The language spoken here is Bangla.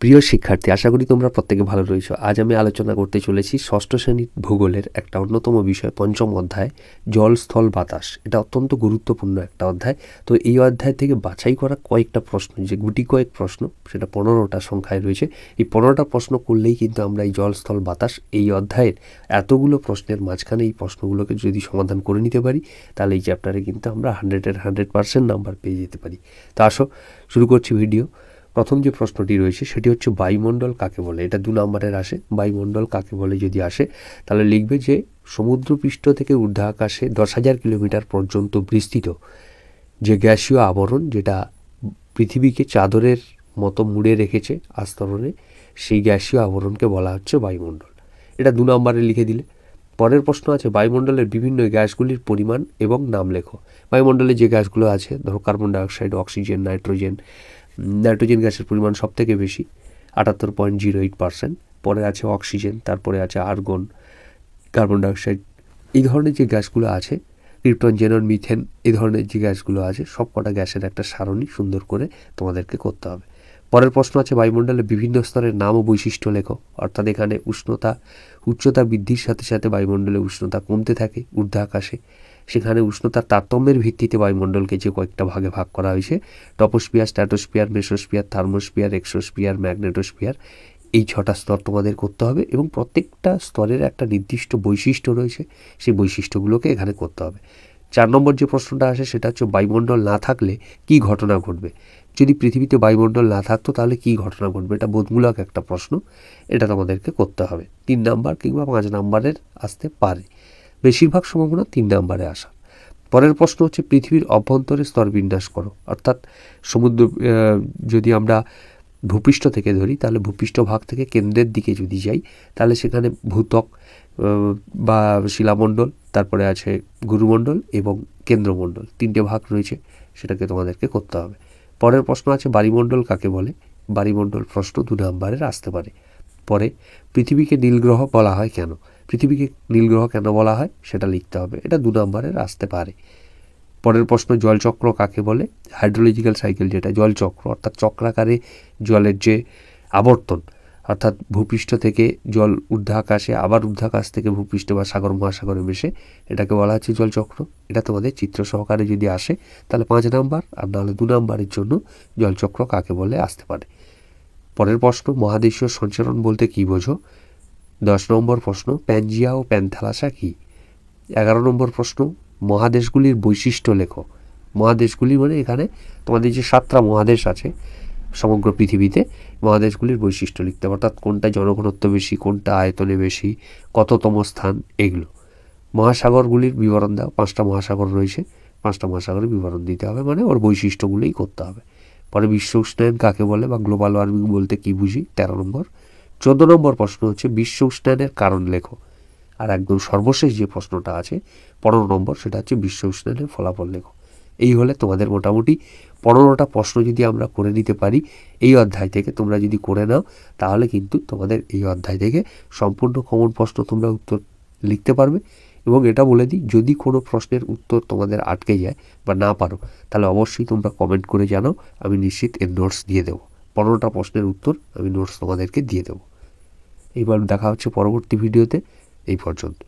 প্রিয় শিক্ষার্থী, আশা করি তোমরা প্রত্যেকে ভালো রয়েছো। আজ আমি আলোচনা করতে চলেছি ষষ্ঠ শ্রেণীর ভূগোলের একটা অন্যতম বিষয়, পঞ্চম অধ্যায় জল, স্থল, বাতাস। এটা অত্যন্ত গুরুত্বপূর্ণ একটা অধ্যায়। তো এই অধ্যায় থেকে বাছাই করা কয়েকটা প্রশ্ন, যে গুটি কয়েক প্রশ্ন, সেটা 15টা সংখ্যায় রয়েছে। এই 15টা প্রশ্ন করলেই কিন্তু আমরা এই জল, স্থল, বাতাস এই অধ্যায়ের এতগুলো প্রশ্নের মাঝখানে এই প্রশ্নগুলোকে যদি সমাধান করে নিতে পারি, তাহলে এই চ্যাপ্টারে কিন্তু আমরা 100% নাম্বার পেয়ে যেতে পারি। তো আসো শুরু করছি ভিডিও। প্রথম যে প্রশ্নটি রয়েছে সেটি হচ্ছে বায়ুমণ্ডল কাকে বলে। এটা 2 নম্বরের আসে। বায়ুমণ্ডল কাকে বলে যদি আসে, তাহলে লিখবে যে সমুদ্রপৃষ্ঠ থেকে ঊর্ধ্বাকাশে 10,000 কিলোমিটার পর্যন্ত বিস্তৃত যে গ্যাসীয় আবরণ, যেটা পৃথিবীকে চাদরের মতো মুড়ে রেখেছে আস্তরণে, সেই গ্যাসীয় আবরণকে বলা হচ্ছে বায়ুমণ্ডল। এটা 2 নম্বরে লিখে দিলে। পরের প্রশ্ন আছে বায়ুমণ্ডলের বিভিন্ন গ্যাসগুলির পরিমাণ এবং নাম লেখো। বায়ুমণ্ডলে যে গ্যাসগুলো আছে, ধরো কার্বন ডাইঅক্সাইড, অক্সিজেন, নাইট্রোজেন গ্যাসের পরিমাণ সব থেকে বেশি, 78.08%। পরে আছে অক্সিজেন, তারপরে আছে আর্গন, কার্বন ডাইঅক্সাইড। এই ধরনের যে গ্যাসগুলো আছে, ক্রিপ্টন, জেনন, মিথেন, এই ধরনের যে গ্যাসগুলো আছে, সব কটা গ্যাসের একটা সারণী সুন্দর করে তোমাদেরকে করতে হবে। পরের প্রশ্ন আছে বায়ুমণ্ডলের বিভিন্ন স্তরের নাম ও বৈশিষ্ট্য লেখো। অর্থাৎ এখানে উচ্চতা বৃদ্ধির সাথে সাথে বায়ুমণ্ডলে উষ্ণতা কমতে থাকে ঊর্ধ্বাকাশে। সেখানে উষ্ণতার তারতম্যের ভিত্তিতে বায়ুমণ্ডলকে যে কয়েকটা ভাগে ভাগ করা হয়েছে, troposphere, stratosphere, mesosphere, thermosphere, exosphere, magnetosphere, এই 6টা স্তর তোমাদের করতে হবে এবং প্রত্যেকটা স্তরের একটা নির্দিষ্ট বৈশিষ্ট্য রয়েছে, সেই বৈশিষ্ট্যগুলোকে এখানে করতে হবে। 4 নম্বর যে প্রশ্নটা আসে সেটা হচ্ছে বায়ুমণ্ডল না থাকলে কি ঘটনা ঘটবে। যদি পৃথিবীতে বায়ুমণ্ডল না থাকতো তাহলে কি ঘটনা ঘটবে, এটা বোধমূলক একটা প্রশ্ন, এটা তোমাদেরকে করতে হবে। 3 নাম্বার কিংবা 5 নাম্বারের আসতে পারে, বেশিরভাগ সম্ভাবনা 3 নাম্বারে আসা। পরের প্রশ্ন হচ্ছে পৃথিবীর অভ্যন্তরে স্তর বিন্যাস করো। অর্থাৎ সমুদ্র, যদি আমরা ভূপৃষ্ঠ থেকে ধরি, তাহলে ভূপৃষ্ঠ ভাগ থেকে কেন্দ্রের দিকে যদি যাই, তাহলে সেখানে ভূত্বক বা শিলামণ্ডল, তারপরে আছে গুরুমণ্ডল এবং কেন্দ্রমণ্ডল, 3টে ভাগ রয়েছে, সেটাকে তোমাদেরকে করতে হবে। পরের প্রশ্ন আছে বায়ুমণ্ডল কাকে বলে। বায়ুমণ্ডল প্রশ্ন 2 নম্বরের আসতে পারে। পরে পৃথিবীকে নীলগ্রহ বলা হয় কেন। পৃথিবীকে নীলগ্রহ কেন বলা হয় সেটা লিখতে হবে, এটা 2 নম্বরের আসতে পারে। পরের প্রশ্ন জলচক্র কাকে বলে। হাইড্রোলজিক্যাল সাইকেল, যেটা জলচক্র, অর্থাৎ চক্রাকারে জলের যে আবর্তন, অর্থাৎ ভূপৃষ্ঠ থেকে জল ঊর্ধ্বাকাশে, আবার ঊর্ধ্বাকাশ থেকে ভূপৃষ্ঠ বা সাগর মহাসাগরে মেশে, এটাকে বলা হচ্ছে জলচক্র। এটা তোমাদের চিত্র সহকারে যদি আসে তাহলে 5 নাম্বার, আর নাহলে 2 নাম্বারের জন্য জলচক্র কাকে বলে আসতে পারে। পরের প্রশ্ন মহাদেশীয় সঞ্চরণ বলতে কী বোঝো। 10 নম্বর প্রশ্ন প্যানজিয়া ও প্যানথালাসা কী। 11 নম্বর প্রশ্ন মহাদেশগুলির বৈশিষ্ট্য লেখো। মহাদেশগুলি মানে এখানে তোমাদের যে 7টা মহাদেশ আছে সমগ্র পৃথিবীতে, মহাদেশগুলির বৈশিষ্ট্য লিখতে হবে, অর্থাৎ কোনটা জনঘনত্ব বেশি, কোনটা আয়তনে বেশি, কততম স্থান, এগুলো। মহাসাগরগুলির বিবরণ দাও। 5টা মহাসাগর রয়েছে, 5টা মহাসাগরের বিবরণ দিতে হবে, মানে ওর বৈশিষ্ট্যগুলোই করতে হবে। পরে বিশ্ব উষ্ণায়ন কাকে বলে বা গ্লোবাল ওয়ার্মিং বলতে কী বুঝি, 13 নম্বর। 14 নম্বর প্রশ্ন হচ্ছে বিশ্ব উষ্ণায়নের কারণ লেখো। আর একদম সর্বশেষ যে প্রশ্নটা আছে 15 নম্বর, সেটা হচ্ছে বিশ্ব উষ্ণায়নের ফলাফল লেখো। এই হলে তোমাদের মোটামুটি 15টা প্রশ্ন যদি আমরা করে নিতে পারি এই অধ্যায় থেকে, তোমরা যদি করে নাও, তাহলে কিন্তু তোমাদের এই অধ্যায় থেকে সম্পূর্ণ কমন প্রশ্ন তোমরা উত্তর লিখতে পারবে। এবং এটা বলে দিই, যদি কোনো প্রশ্নের উত্তর তোমাদের আটকে যায় বা না পারো, তাহলে অবশ্যই তোমরা কমেন্ট করে জানাও, আমি নিশ্চিত এর নোটস দিয়ে দেবো। 15টা প্রশ্নের উত্তর আমি নোটস তোমাদেরকে দিয়ে দেবো। এইবার দেখা হচ্ছে পরবর্তী ভিডিওতে। এই পর্যন্ত।